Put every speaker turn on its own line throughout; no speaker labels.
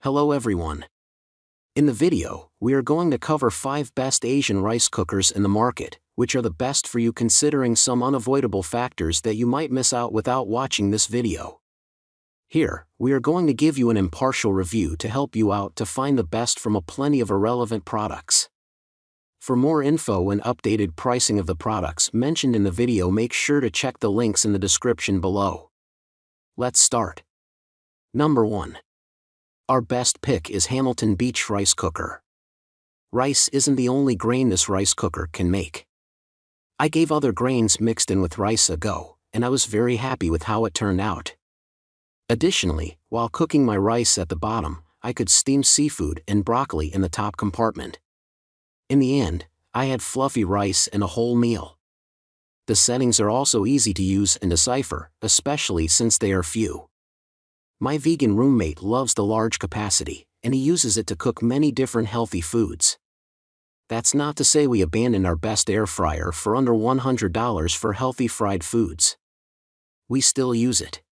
Hello everyone. In the video, we are going to cover 5 best Asian rice cookers in the market, which are the best for you considering some unavoidable factors that you might miss out without watching this video. Here, we are going to give you an impartial review to help you out to find the best from a plenty of irrelevant products. For more info and updated pricing of the products mentioned in the video, make sure to check the links in the description below. Let's start. Number 1. Our best pick is Hamilton Beach Rice Cooker. Rice isn't the only grain this rice cooker can make. I gave other grains mixed in with rice a go, and I was very happy with how it turned out. Additionally, while cooking my rice at the bottom, I could steam seafood and broccoli in the top compartment. In the end, I had fluffy rice and a whole meal. The settings are also easy to use and decipher, especially since they are few. My vegan roommate loves the large capacity, and he uses it to cook many different healthy foods. That's not to say we abandoned our best air fryer for under $100 for healthy fried foods. We still use it.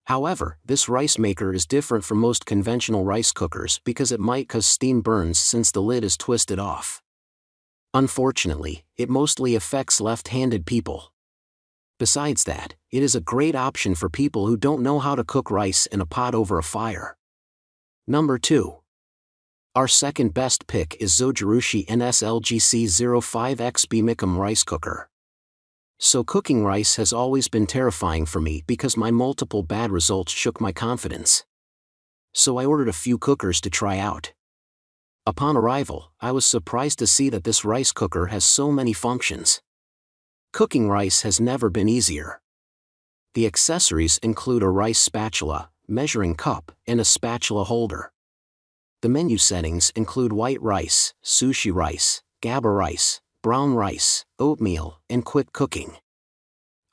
However, this rice maker is different from most conventional rice cookers because it might cause steam burns since the lid is twisted off. Unfortunately, it mostly affects left-handed people. Besides that, it is a great option for people who don't know how to cook rice in a pot over a fire. Number 2. Our second best pick is Zojirushi NSLGC05XB Micom Rice Cooker. So cooking rice has always been terrifying for me because my multiple bad results shook my confidence. So I ordered a few cookers to try out. Upon arrival, I was surprised to see that this rice cooker has so many functions. Cooking rice has never been easier. The accessories include a rice spatula, measuring cup, and a spatula holder. The menu settings include white rice, sushi rice, GABA rice, brown rice, oatmeal, and quick cooking.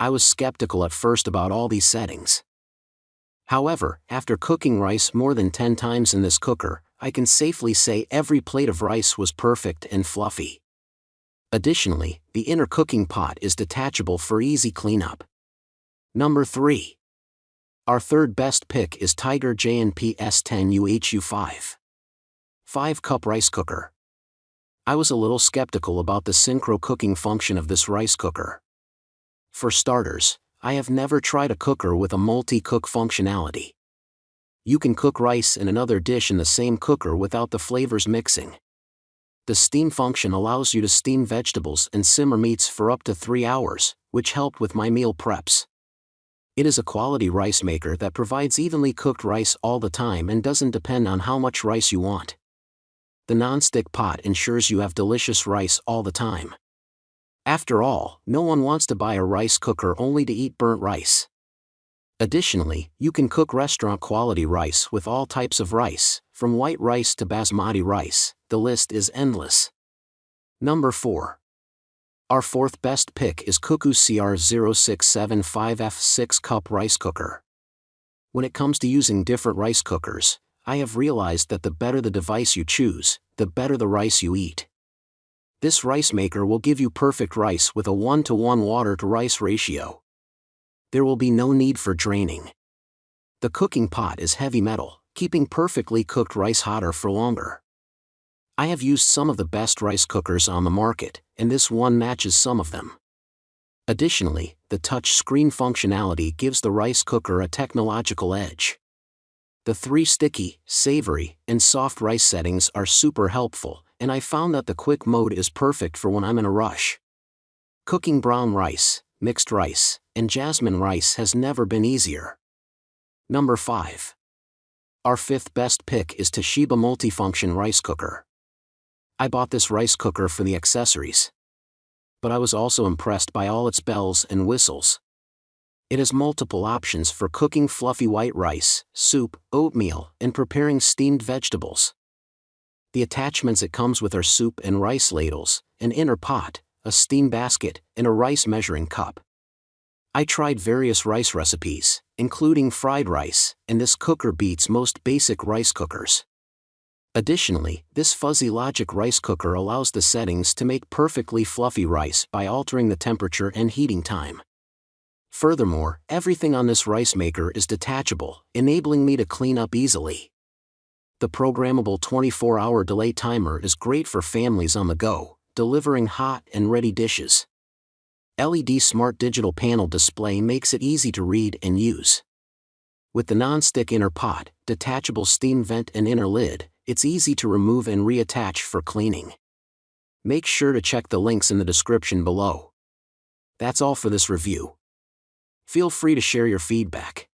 I was skeptical at first about all these settings. However, after cooking rice more than 10 times in this cooker, I can safely say every plate of rice was perfect and fluffy. Additionally, the inner cooking pot is detachable for easy cleanup. Number 3. Our third best pick is Tiger J&P S10UHU5. 5-cup rice cooker. I was a little skeptical about the synchro cooking function of this rice cooker. For starters, I have never tried a cooker with a multi-cook functionality. You can cook rice in another dish in the same cooker without the flavors mixing. The steam function allows you to steam vegetables and simmer meats for up to 3 hours, which helped with my meal preps. It is a quality rice maker that provides evenly cooked rice all the time and doesn't depend on how much rice you want. The non-stick pot ensures you have delicious rice all the time. After all, no one wants to buy a rice cooker only to eat burnt rice. Additionally, you can cook restaurant-quality rice with all types of rice, from white rice to basmati rice. The list is endless. Number 4. Our fourth best pick is CUCKOO CR0675F 6-cup rice cooker. When it comes to using different rice cookers, I have realized that the better the device you choose, the better the rice you eat. This rice maker will give you perfect rice with a 1-to-1 water-to-rice ratio. There will be no need for draining. The cooking pot is heavy metal, keeping perfectly cooked rice hotter for longer. I have used some of the best rice cookers on the market, and this one matches some of them. Additionally, the touch screen functionality gives the rice cooker a technological edge. The 3 sticky, savory, and soft rice settings are super helpful, and I found that the quick mode is perfect for when I'm in a rush. Cooking brown rice, mixed rice, and jasmine rice has never been easier. Number 5. Our fifth best pick is Toshiba Multifunction Rice Cooker. I bought this rice cooker for the accessories. But I was also impressed by all its bells and whistles. It has multiple options for cooking fluffy white rice, soup, oatmeal, and preparing steamed vegetables. The attachments it comes with are soup and rice ladles, an inner pot, a steam basket, and a rice measuring cup. I tried various rice recipes, including fried rice, and this cooker beats most basic rice cookers. Additionally, this fuzzy logic rice cooker allows the settings to make perfectly fluffy rice by altering the temperature and heating time. Furthermore, everything on this rice maker is detachable, enabling me to clean up easily. The programmable 24-hour delay timer is great for families on the go, delivering hot and ready dishes. LED Smart Digital Panel display makes it easy to read and use. With the non-stick inner pot, detachable steam vent and inner lid, it's easy to remove and reattach for cleaning. Make sure to check the links in the description below. That's all for this review. Feel free to share your feedback.